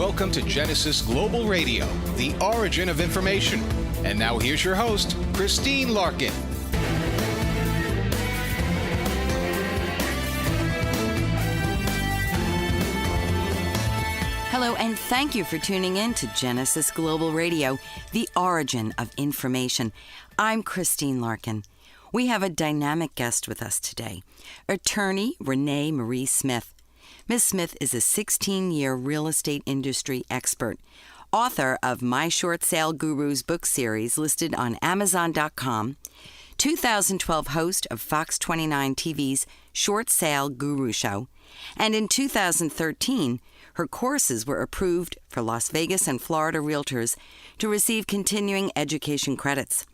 welcome to Genesis Global Radio, the origin of information. And now here's your host, Christine Larkin. Hello, and thank you for tuning in to Genesis Global Radio, the origin of information. I'm Christine Larkin. We have a dynamic guest with us today, attorney Renee Marie Smith. Ms. Smith is a 16-year real estate industry expert, author of My Short Sale Gurus book series listed on Amazon.com, 2012 host of Fox 29 TV's Short Sale Guru Show, and in 2013, her courses were approved for Las Vegas and Florida realtors to receive continuing education credits.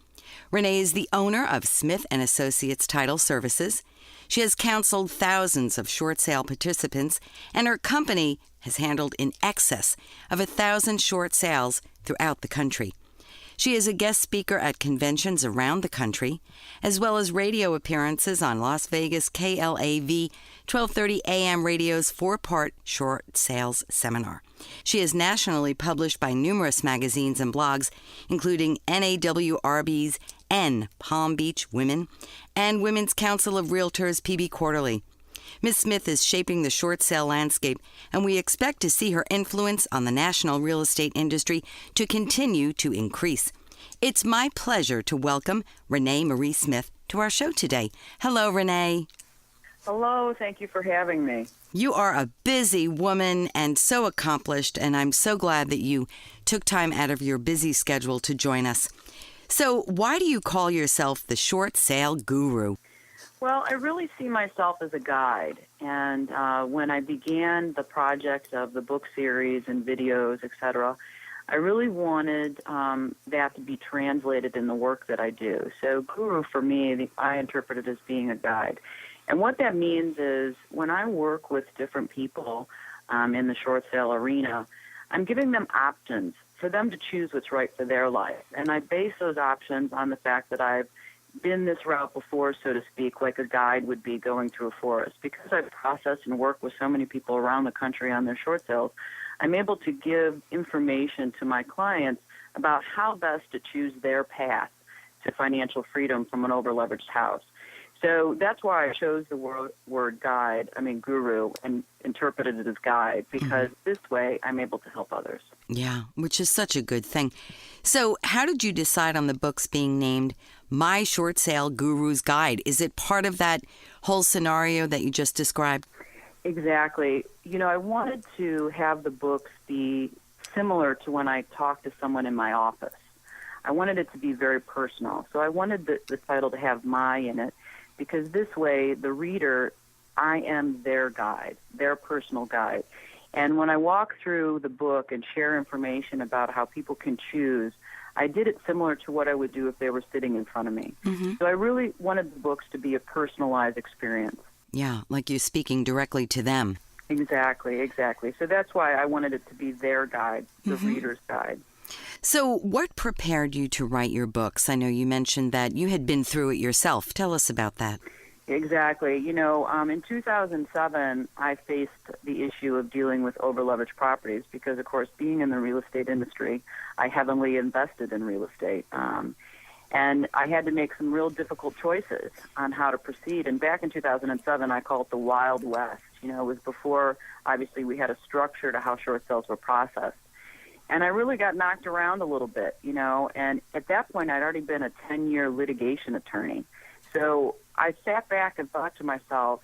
Renee is the owner of Smith & Associates Title Services. She has counseled thousands of short sale participants, and her company has handled in excess of 1,000 short sales throughout the country. She is a guest speaker at conventions around the country, as well as radio appearances on Las Vegas KLAV 1230 AM Radio's 4-part short sales seminar. She is nationally published by numerous magazines and blogs, including NAWRB's N Palm Beach Women and Women's Council of Realtors PB Quarterly. Ms. Smith is shaping the short sale landscape, and we expect to see her influence on the national real estate industry to continue to increase. It's my pleasure to welcome Renee Marie Smith to our show today. Hello, Renee. Hello, thank you for having me. You are a busy woman and so accomplished, and I'm so glad that you took time out of your busy schedule to join us. So why do you call yourself the short sale guru? Well, I really see myself as a guide, and when I began the project of the book series and videos, etc., I really wanted that to be translated in the work that I do. So guru, for me, I interpret it as being a guide. And what that means is when I work with different people in the short sale arena, I'm giving them options for them to choose what's right for their life. And I base those options on the fact that I've been this route before, so to speak, like a guide would be going through a forest. Because I process and work with so many people around the country on their short sales, I'm able to give information to my clients about how best to choose their path to financial freedom from an over-leveraged house. So that's why I chose the word guru, and interpreted it as guide, because this way I'm able to help others. Yeah, which is such a good thing. So how did you decide on the books being named My Short Sale Guru's Guide? Is it part of that whole scenario that you just described? Exactly. You know, I wanted to have the books be similar to when I talk to someone in my office. I wanted it to be very personal. So I wanted the title to have my in it, because this way the reader, I am their guide, their personal guide. And when I walk through the book and share information about how people can choose, I did it similar to what I would do if they were sitting in front of me. Mm-hmm. So I really wanted the books to be a personalized experience. Yeah, like you're speaking directly to them. Exactly. So that's why I wanted it to be their guide, the reader's guide. So what prepared you to write your books? I know you mentioned that you had been through it yourself. Tell us about that. Exactly. You know, in 2007, I faced the issue of dealing with over-leveraged properties because, of course, being in the real estate industry, I heavily invested in real estate. And I had to make some real difficult choices on how to proceed. And back in 2007, I call it the Wild West. You know, it was before, obviously, we had a structure to how short sales were processed. And I really got knocked around a little bit, you know, and at that point I'd already been a 10-year litigation attorney. So I sat back and thought to myself,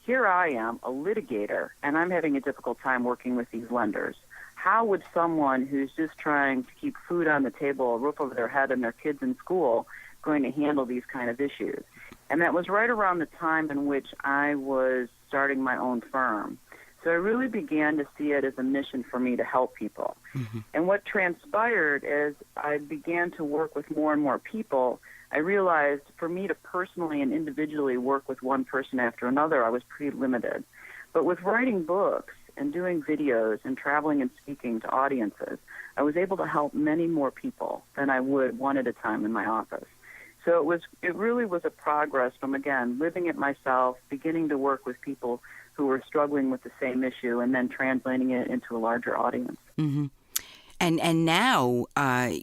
here I am, a litigator, and I'm having a difficult time working with these lenders. How would someone who's just trying to keep food on the table, a roof over their head, and their kids in school going to handle these kind of issues? And that was right around the time in which I was starting my own firm. So I really began to see it as a mission for me to help people. Mm-hmm. And what transpired as I began to work with more and more people, I realized for me to personally and individually work with one person after another, I was pretty limited. But with writing books and doing videos and traveling and speaking to audiences, I was able to help many more people than I would one at a time in my office. So it really was a progress from, again, living it myself, beginning to work with people who were struggling with the same issue and then translating it into a larger audience. Mm-hmm. And now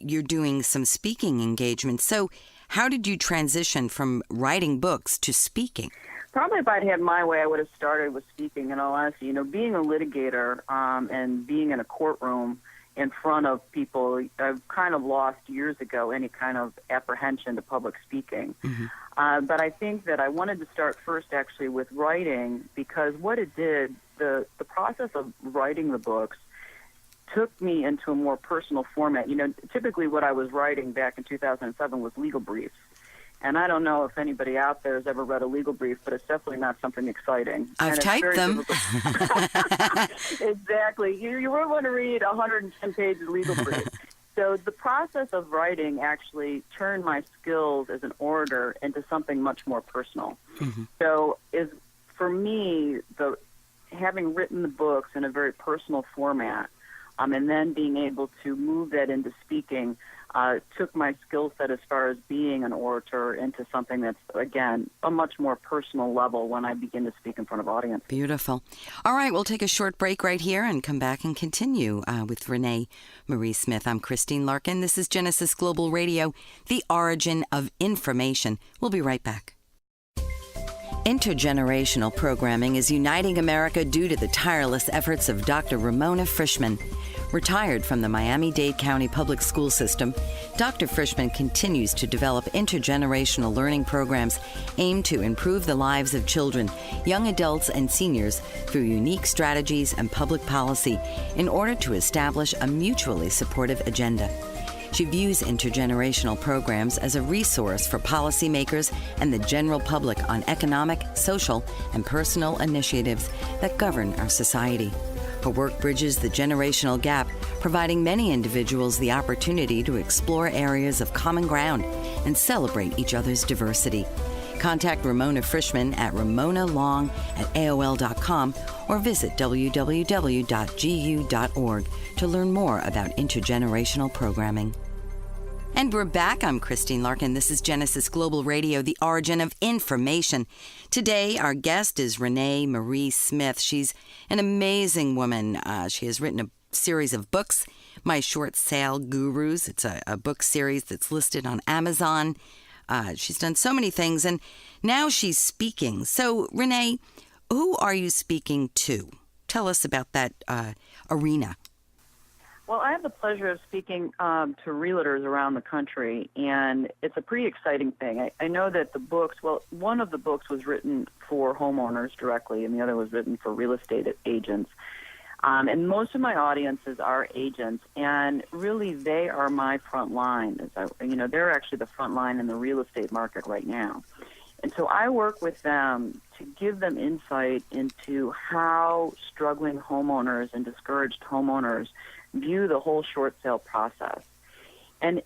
you're doing some speaking engagements. So how did you transition from writing books to speaking? Probably if I'd had my way, I would have started with speaking. In all honesty, being a litigator and being in a courtroom in front of people, I've kind of lost years ago any kind of apprehension to public speaking. Mm-hmm. But I think that I wanted to start first actually with writing, because what it did, the process of writing the books took me into a more personal format. Typically what I was writing back in 2007 was legal briefs. And I don't know if anybody out there has ever read a legal brief, but it's definitely not something exciting. I've typed them. Exactly. You wouldn't want to read 110-page legal brief. So the process of writing actually turned my skills as an orator into something much more personal. Mm-hmm. So for me, having written the books in a very personal format, and then being able to move that into speaking, took my skill set as far as being an orator into something that's, again, a much more personal level when I begin to speak in front of audience. Beautiful. All right, we'll take a short break right here and come back and continue with Renee Marie Smith. I'm Christine Larkin. This is Genesis Global Radio, the origin of information. We'll be right back. Intergenerational Programming is uniting America due to the tireless efforts of Dr. Ramona Frischman. Retired from the Miami-Dade County Public School System, Dr. Frischman continues to develop intergenerational learning programs aimed to improve the lives of children, young adults, and seniors through unique strategies and public policy in order to establish a mutually supportive agenda. She views intergenerational programs as a resource for policymakers and the general public on economic, social, and personal initiatives that govern our society. Her work bridges the generational gap, providing many individuals the opportunity to explore areas of common ground and celebrate each other's diversity. Contact Ramona Frischman at ramonalong@aol.com or visit www.gu.org to learn more about intergenerational programming. And we're back. I'm Christine Larkin. This is Genesis Global Radio, the origin of information. Today, our guest is Renee Marie Smith. She's an amazing woman. She has written a series of books, My Short Sale Gurus. It's a book series that's listed on Amazon. She's done so many things, and now she's speaking. So, Renee, who are you speaking to? Tell us about that arena. Well, I have the pleasure of speaking to realtors around the country, and it's a pretty exciting thing. I know that the books, one of the books was written for homeowners directly, and the other was written for real estate agents. And most of my audiences are agents, and really they are my front line. They're actually the front line in the real estate market right now. And so I work with them to give them insight into how struggling homeowners and discouraged homeowners view the whole short sale process. And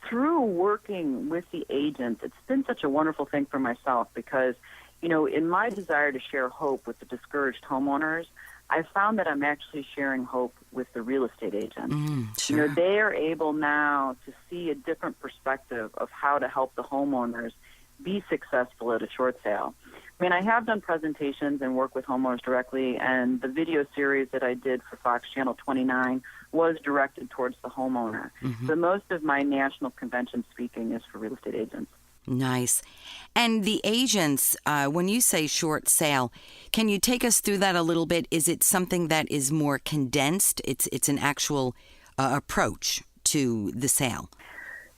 through working with the agents, it's been such a wonderful thing for myself because, in my desire to share hope with the discouraged homeowners, I found that I'm actually sharing hope with the real estate agents. Sure. They are able now to see a different perspective of how to help the homeowners be successful at a short sale. I have done presentations and work with homeowners directly, and the video series that I did for Fox Channel 29 was directed towards the homeowner. Mm-hmm. So most of my national convention speaking is for real estate agents. Nice. And the agents, when you say short sale, can you take us through that a little bit? Is it something that is more condensed? It's an actual approach to the sale?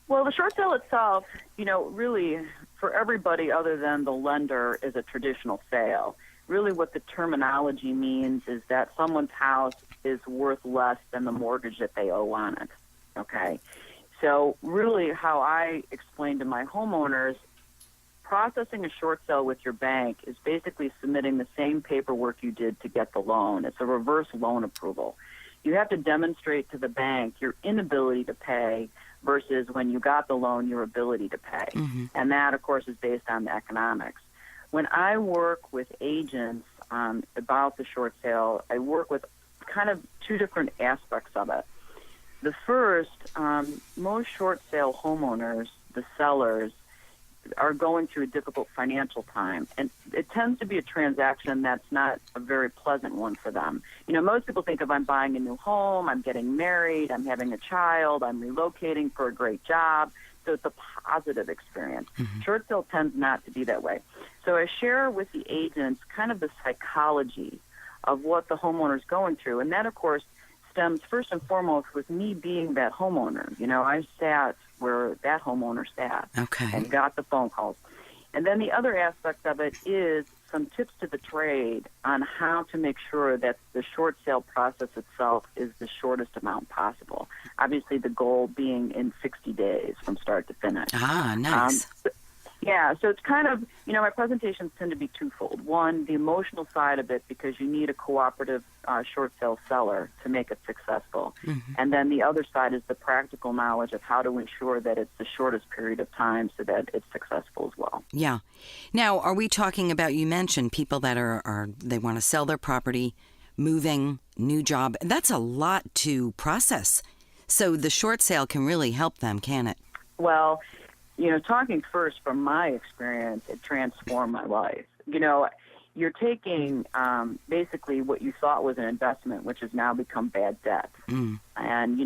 Well, the short sale itself, really for everybody other than the lender is a traditional sale. Really what the terminology means is that someone's house is worth less than the mortgage that they owe on it, okay? So really how I explain to my homeowners, processing a short sale with your bank is basically submitting the same paperwork you did to get the loan. It's a reverse loan approval. You have to demonstrate to the bank your inability to pay versus when you got the loan, your ability to pay. Mm-hmm. And that, of course, is based on the economics. When I work with agents about the short sale, I work with kind of two different aspects of it. The first, most short sale homeowners, the sellers, are going through a difficult financial time. And it tends to be a transaction that's not a very pleasant one for them. Most people think of I'm buying a new home, I'm getting married, I'm having a child, I'm relocating for a great job. So it's a positive experience. Mm-hmm. Short sale tends not to be that way. So I share with the agents kind of the psychology of what the homeowner's going through. And that, of course, stems first and foremost with me being that homeowner. I sat where that homeowner sat and got the phone calls. And then the other aspect of it is some tips to the trade on how to make sure that the short sale process itself is the shortest amount possible. Obviously, the goal being in 60 days from start to finish. Ah, nice. So it's kind of, my presentations tend to be twofold. One, the emotional side of it, because you need a cooperative short sale seller to make it successful. Mm-hmm. And then the other side is the practical knowledge of how to ensure that it's the shortest period of time so that it's successful as well. Yeah. Now, are we talking about, you mentioned people that are they want to sell their property, moving, new job. That's a lot to process. So the short sale can really help them, can it? Well, talking first from my experience, it transformed my life. You're taking basically what you thought was an investment, which has now become bad debt. Mm. And,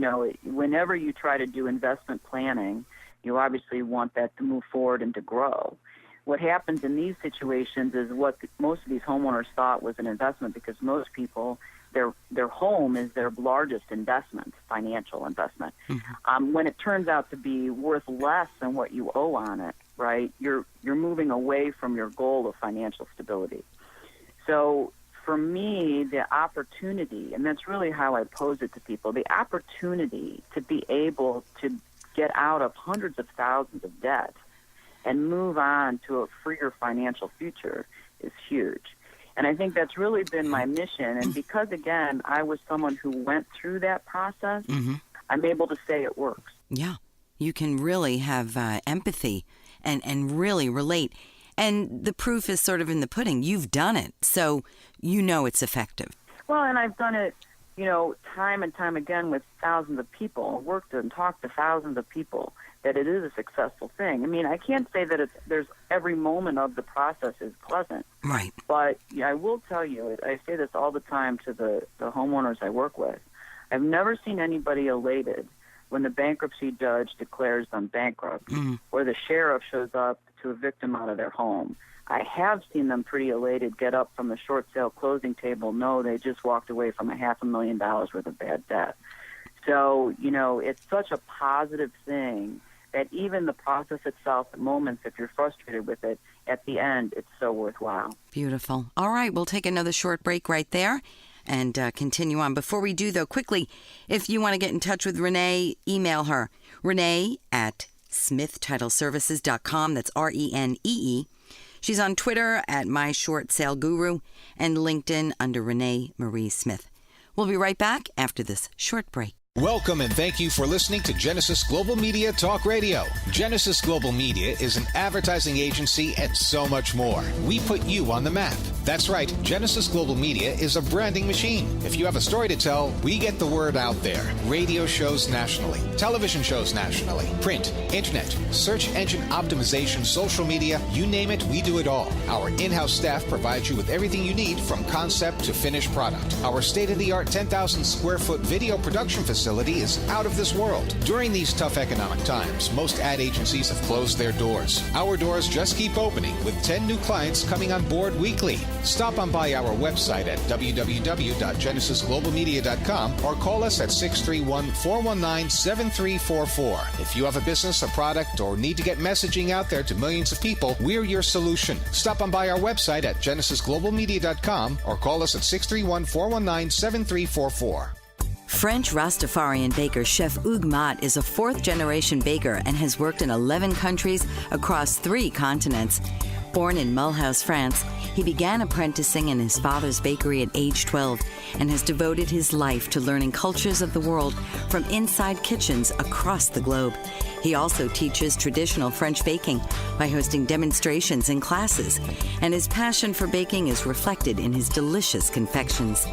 whenever you try to do investment planning, you obviously want that to move forward and to grow. What happens in these situations is what most of these homeowners thought was an investment, because most people, their home is their largest investment, financial investment. Mm-hmm. When it turns out to be worth less than what you owe on it, right, you're moving away from your goal of financial stability. So for me, the opportunity, and that's really how I pose it to people, the opportunity to be able to get out of hundreds of thousands of debt and move on to a freer financial future is huge. And I think that's really been my mission. And because, again, I was someone who went through that process, mm-hmm. I'm able to say it works. Yeah. You can really have empathy and really relate. And the proof is sort of in the pudding. You've done it, so it's effective. Well, and I've done it, time and time again with thousands of people, worked and talked to thousands of people, that it is a successful thing. I mean, I can't say that there's every moment of the process is pleasant. Right. But I will tell you, I say this all the time to the homeowners I work with. I've never seen anybody elated when the bankruptcy judge declares them bankrupt, or the sheriff shows up to evict them out of their home. I have seen them pretty elated get up from the short sale closing table. No, they just walked away from $500,000 worth of bad debt. So, it's such a positive thing that even the process itself, at moments, if you're frustrated with it, at the end, it's so worthwhile. Beautiful. All right, we'll take another short break right there and continue on. Before we do, though, quickly, if you want to get in touch with Renee, email her, Renee at SmithTitleServices.com. That's RENEE. She's on Twitter at My Short Sale Guru and LinkedIn under Renee Marie Smith. We'll be right back after this short break. Welcome and thank you for listening to Genesis Global Media Talk Radio. Genesis Global Media is an advertising agency and so much more. We put you on the map. That's right, Genesis Global Media is a branding machine. If you have a story to tell, we get the word out there. Radio shows nationally, television shows nationally, print, internet, search engine optimization, social media, you name it, we do it all. Our in-house staff provides you with everything you need from concept to finished product. Our state-of-the-art 10,000 square foot video production facility is out of this world. During these tough economic times, most ad agencies have closed their doors. Our doors just keep opening with 10 new clients coming on board weekly. Stop on by our website at www.genesisglobalmedia.com or call us at 631-419-7344. If you have a business, a product, or need to get messaging out there to millions of people, we're your solution. Stop on by our website at genesisglobalmedia.com or call us at 631-419-7344. French Rastafarian baker Chef Hugues Mott is a fourth-generation baker and has worked in 11 countries across 3 continents. Born in Mulhouse, France, he began apprenticing in his father's bakery at age 12 and has devoted his life to learning cultures of the world from inside kitchens across the globe. He also teaches traditional French baking by hosting demonstrations and classes, and his passion for baking is reflected in his delicious confections.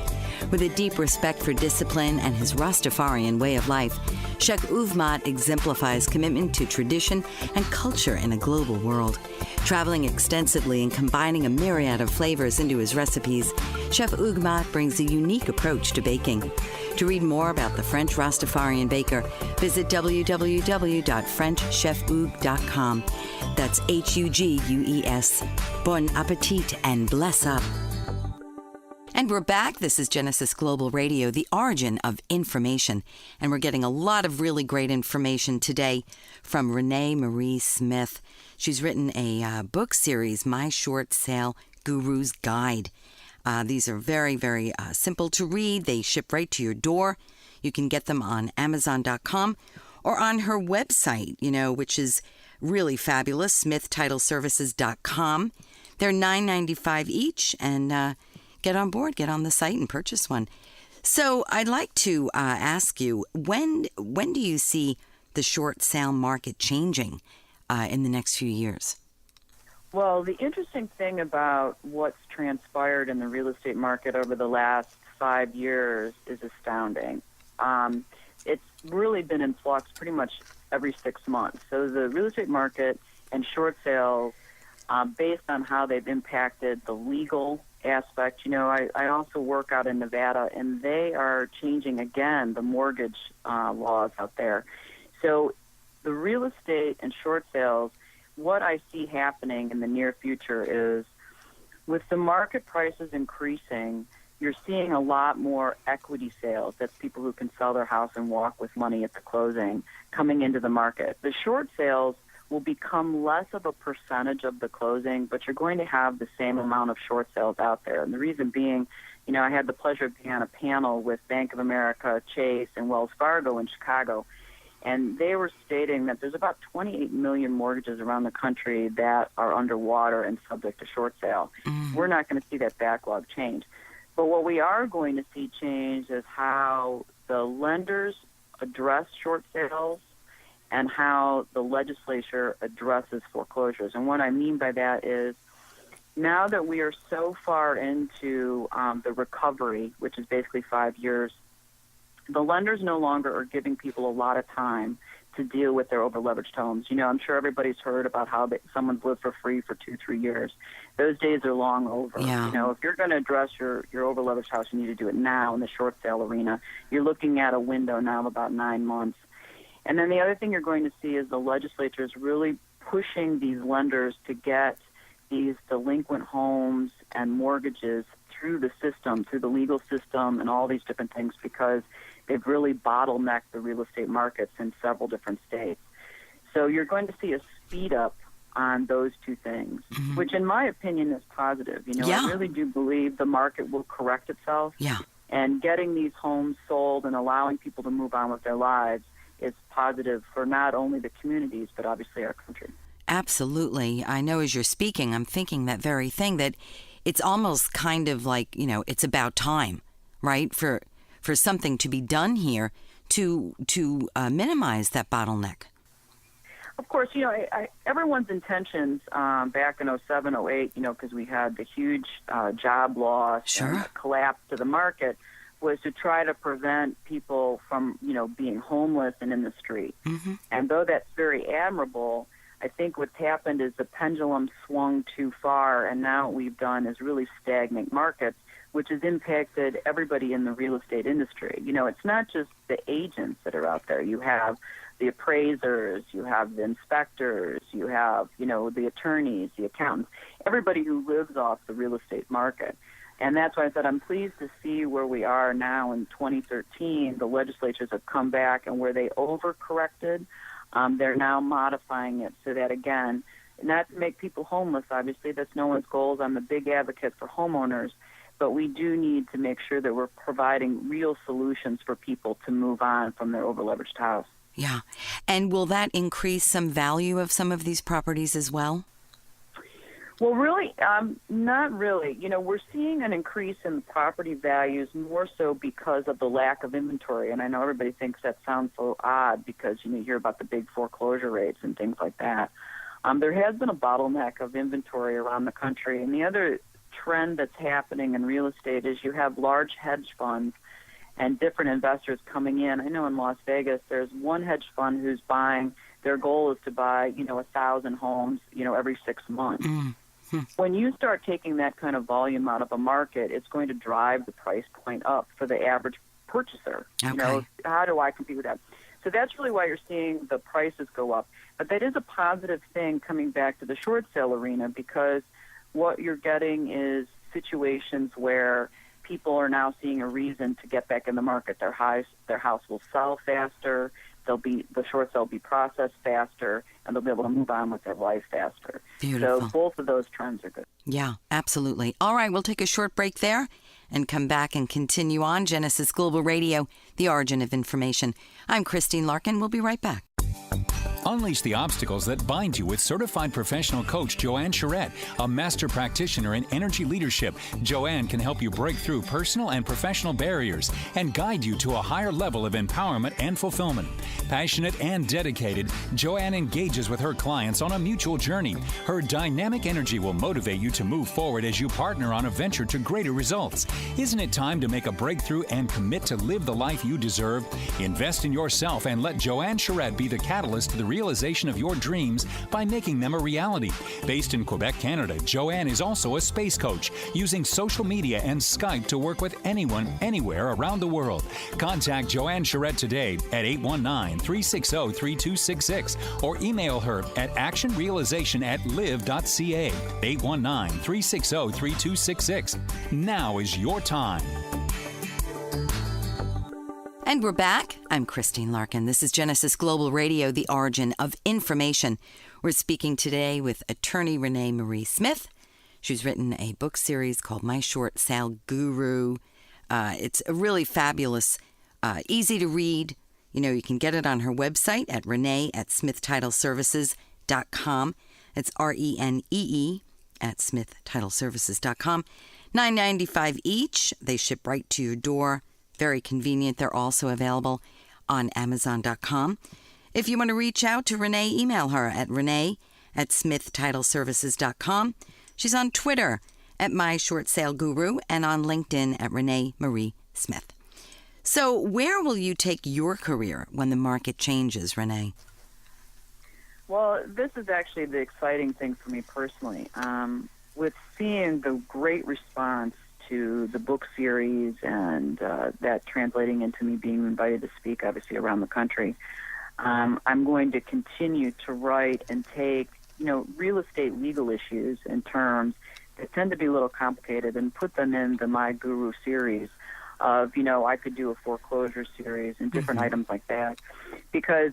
With a deep respect for discipline and his Rastafarian way of life, Chef Uvmat exemplifies commitment to tradition and culture in a global world. Traveling extensively and combining a myriad of flavors into his recipes, Chef Uvmat brings a unique approach to baking. To read more about the French Rastafarian baker, visit www.frenchchefug.com. That's Hugues. Bon appetit and bless up. And we're back. This is Genesis Global Radio, the origin of information. And we're getting a lot of really great information today from Renee Marie Smith. She's written a book series, My Short Sale Guru's Guide. These are very, very simple to read. They ship right to your door. You can get them on Amazon.com or on her website, which is really fabulous, SmithTitleServices.com. They're $9.95 each, and get on board, get on the site and purchase one. So I'd like to ask you, when do you see the short sale market changing in the next few years? Well, the interesting thing about what's transpired in the real estate market over the last 5 years is astounding. It's really been in flux pretty much every 6 months. So the real estate market and short sales, based on how they've impacted the legal aspect, I also work out in Nevada, and they are changing again the mortgage laws out there. So the real estate and short sales, what I see happening in the near future is with the market prices increasing, you're seeing a lot more equity sales. That's people who can sell their house and walk with money at the closing coming into the market. The short sales will become less of a percentage of the closing, but you're going to have the same amount of short sales out there. And the reason being, I had the pleasure of being on a panel with Bank of America, Chase, and Wells Fargo in Chicago. And they were stating that there's about 28 million mortgages around the country that are underwater and subject to short sale. We're not going to see that backlog change. But what we are going to see change is how the lenders address short sales and how the legislature addresses foreclosures. And what I mean by that is now that we are so far into the recovery, which is basically 5 years, the lenders no longer are giving people a lot of time to deal with their over-leveraged homes. I'm sure everybody's heard about how someone's lived for free for 2-3 years. Those days are long over. Yeah. If you're going to address your over-leveraged house, you need to do it now in the short sale arena. You're looking at a window now of about 9 months. And then the other thing you're going to see is the legislature is really pushing these lenders to get these delinquent homes and mortgages through the system, through the legal system and all these different things, because they've really bottlenecked the real estate markets in several different states. So you're going to see a speed up on those two things, which in my opinion is positive. I really do believe the market will correct itself. Yeah. And getting these homes sold and allowing people to move on with their lives is positive for not only the communities, but obviously our country. Absolutely. I know as you're speaking, I'm thinking that very thing, that it's almost kind of like, it's about time, right, for something to be done here to minimize that bottleneck. Of course, everyone's intentions back in 07, 08, because we had the huge job loss and collapse to the market, was to try to prevent people from, being homeless and in the street. And though that's very admirable, I think what's happened is the pendulum swung too far, and now what we've done is really stagnate markets, which has impacted everybody in the real estate industry. It's not just the agents that are out there. You have the appraisers, you have the inspectors, you have, the attorneys, the accountants, everybody who lives off the real estate market. And that's why I said I'm pleased to see where we are now in 2013. The legislatures have come back, and where they overcorrected, they're now modifying it so that, again, not to make people homeless, obviously, that's no one's goals. I'm a big advocate for homeowners, but we do need to make sure that we're providing real solutions for people to move on from their over-leveraged house. Yeah. And will that increase some value of some of these properties as well? Well, really, not really. We're seeing an increase in property values more so because of the lack of inventory. And I know everybody thinks that sounds so odd because, you hear about the big foreclosure rates and things like that. There has been a bottleneck of inventory around the country. And the other trend that's happening in real estate is you have large hedge funds, and different investors coming in. I know in Las Vegas, there's one hedge fund who's buying, their goal is to buy, 1,000 homes, every 6 months. When you start taking that kind of volume out of a market, it's going to drive the price point up for the average purchaser. Okay. How do I compete with that? So that's really why you're seeing the prices go up. But that is a positive thing coming back to the short sale arena, because what you're getting is situations where people are now seeing a reason to get back in the market. Their house will sell faster. The short sale will be processed faster, and they'll be able to move on with their life faster. Beautiful. So both of those trends are good. Yeah, absolutely. All right, we'll take a short break there and come back and continue on Genesis Global Radio, the origin of information. I'm Christine Larkin. We'll be right back. Unleash the obstacles that bind you with certified professional coach Joanne Charette, a master practitioner in energy leadership. Joanne can help you break through personal and professional barriers and guide you to a higher level of empowerment and fulfillment. Passionate and dedicated, Joanne engages with her clients on a mutual journey. Her dynamic energy will motivate you to move forward as you partner on a venture to greater results. Isn't it time to make a breakthrough and commit to live the life you deserve? Invest in yourself and let Joanne Charette be the catalyst to the realization of your dreams by making them a reality. Based in Quebec, Canada, Joanne is also a space coach, using social media and Skype to work with anyone, anywhere around the world. Contact Joanne Charette today at 819-360-3266 or email her at actionrealization@live.ca. 819-360-3266. Now is your time. And we're back. I'm Christine Larkin. This is Genesis Global Radio, the origin of information. We're speaking today with attorney Renee Marie Smith. She's written a book series called My Short Sale Guru. It's a really fabulous, easy to read. You can get it on her website at Renee@SmithTitleServices.com. It's RENEE at SmithTitleServices.com. $9.95 each. They ship right to your door. Very convenient. They're also available on Amazon.com. If you want to reach out to Renee, email her at Renee@SmithTitleServices.com. She's on Twitter at My Short Sale Guru and on LinkedIn at Renee Marie Smith. So where will you take your career when the market changes, Renee? Well, this is actually the exciting thing for me personally. With seeing the great response to the book series and that translating into me being invited to speak, obviously, around the country, I'm going to continue to write and take, real estate legal issues and terms that tend to be a little complicated and put them in the My Guru series of, I could do a foreclosure series and different items like that. Because,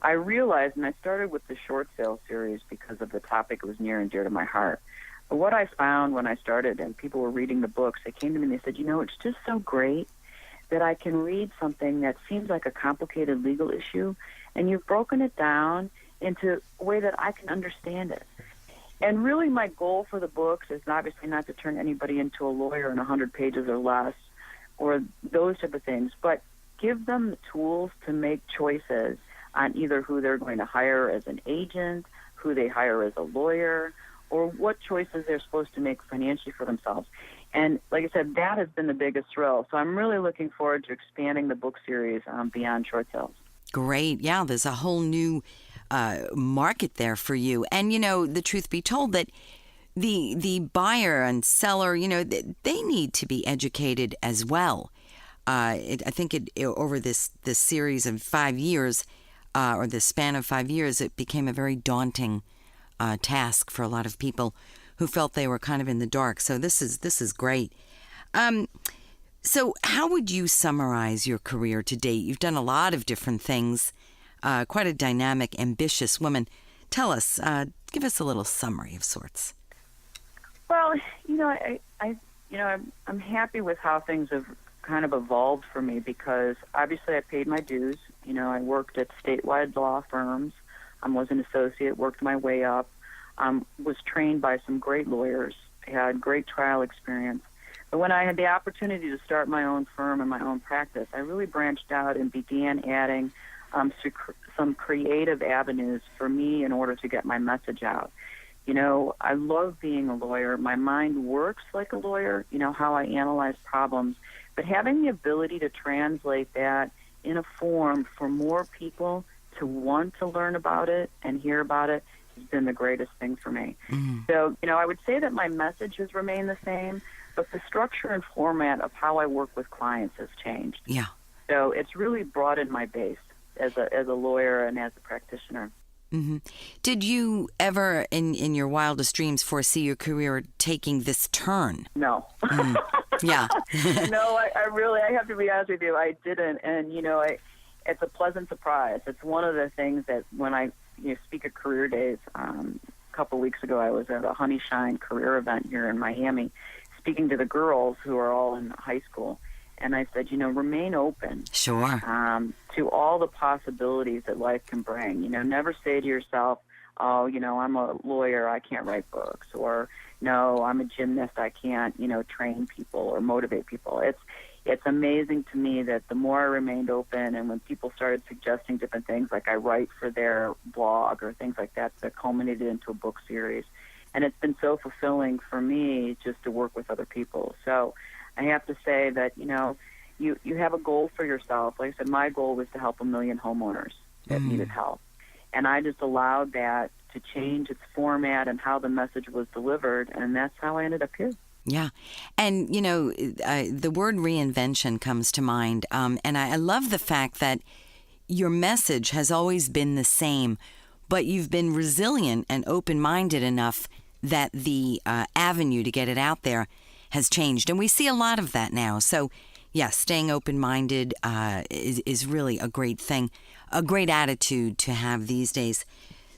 I realized, and I started with the short sale series because of the topic was near and dear to my heart. But what I found when I started and people were reading the books, they came to me and they said, it's just so great that I can read something that seems like a complicated legal issue, and you've broken it down into a way that I can understand it. And really my goal for the books is obviously not to turn anybody into a lawyer in 100 pages or less or those type of things, but give them the tools to make choices on either who they're going to hire as an agent, who they hire as a lawyer, or what choices they're supposed to make financially for themselves. And like I said, that has been the biggest thrill. So I'm really looking forward to expanding the book series beyond short sales. Great. Yeah, there's a whole new market there for you. And, the truth be told that the buyer and seller, they need to be educated as well. I think over this series of 5 years, or the span of 5 years, it became a very daunting task for a lot of people who felt they were kind of in the dark. So this is great. So how would you summarize your career to date? You've done a lot of different things, quite a dynamic, ambitious woman. Tell us, give us a little summary of sorts. Well, I'm happy with how things have kind of evolved for me because obviously I paid my dues. I worked at statewide law firms. Was an associate, worked my way up, was trained by some great lawyers, had great trial experience. But when I had the opportunity to start my own firm and my own practice, I really branched out and began adding some creative avenues for me in order to get my message out. I love being a lawyer. My mind works like a lawyer, how I analyze problems. But having the ability to translate that in a form for more people to want to learn about it and hear about it has been the greatest thing for me. So, I would say that my message has remained the same, but the structure and format of how I work with clients has changed. Yeah. So it's really broadened my base as a lawyer and as a practitioner. Mm-hmm. Did you ever, in your wildest dreams, foresee your career taking this turn? No. Yeah. No, I have to be honest with you, I didn't. And, it's a pleasant surprise. It's one of the things that when I speak at career days, a couple weeks ago I was at a Honey Shine career event here in Miami, speaking to the girls who are all in high school. And I said, remain open. Sure. To all the possibilities that life can bring. Never say to yourself, oh, I'm a lawyer, I can't write books. Or, no, I'm a gymnast, I can't, train people or motivate people. It's amazing to me that the more I remained open and when people started suggesting different things, like I write for their blog or things like that culminated into a book series. And it's been so fulfilling for me just to work with other people. So I have to say that, you have a goal for yourself. Like I said, my goal was to help 1 million homeowners that needed help. And I just allowed that to change its format and how the message was delivered, and that's how I ended up here. Yeah. And, the word reinvention comes to mind, and I love the fact that your message has always been the same, but you've been resilient and open-minded enough that the avenue to get it out there has changed. And we see a lot of that now. So, yes, staying open-minded is really a great thing, a great attitude to have these days.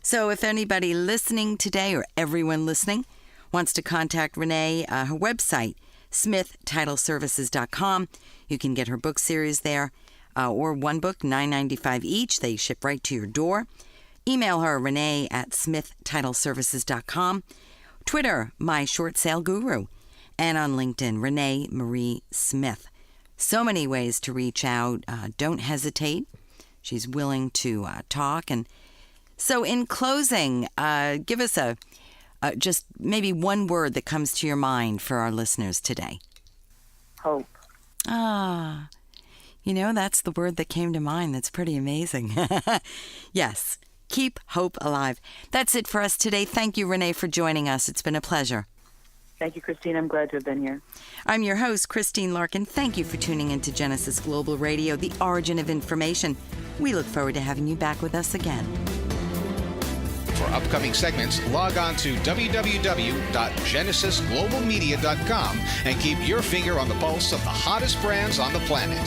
So if anybody listening today or everyone listening wants to contact Renee, her website, SmithTitleServices.com. You can get her book series there, or one book, $9.95 each. They ship right to your door. Email her, Renee at SmithTitleServices.com. Twitter, My Short Sale Guru. And on LinkedIn, Renee Marie Smith. So many ways to reach out. Don't hesitate. She's willing to talk. And so in closing, give us just maybe one word that comes to your mind for our listeners today. Hope. That's the word that came to mind. That's pretty amazing. Yes, keep hope alive. That's it for us today. Thank you, Renee, for joining us. It's been a pleasure. Thank you, Christine. I'm glad to have been here. I'm your host, Christine Larkin. Thank you for tuning into Genesis Global Radio, the origin of information. We look forward to having you back with us again. For upcoming segments, log on to www.genesisglobalmedia.com and keep your finger on the pulse of the hottest brands on the planet.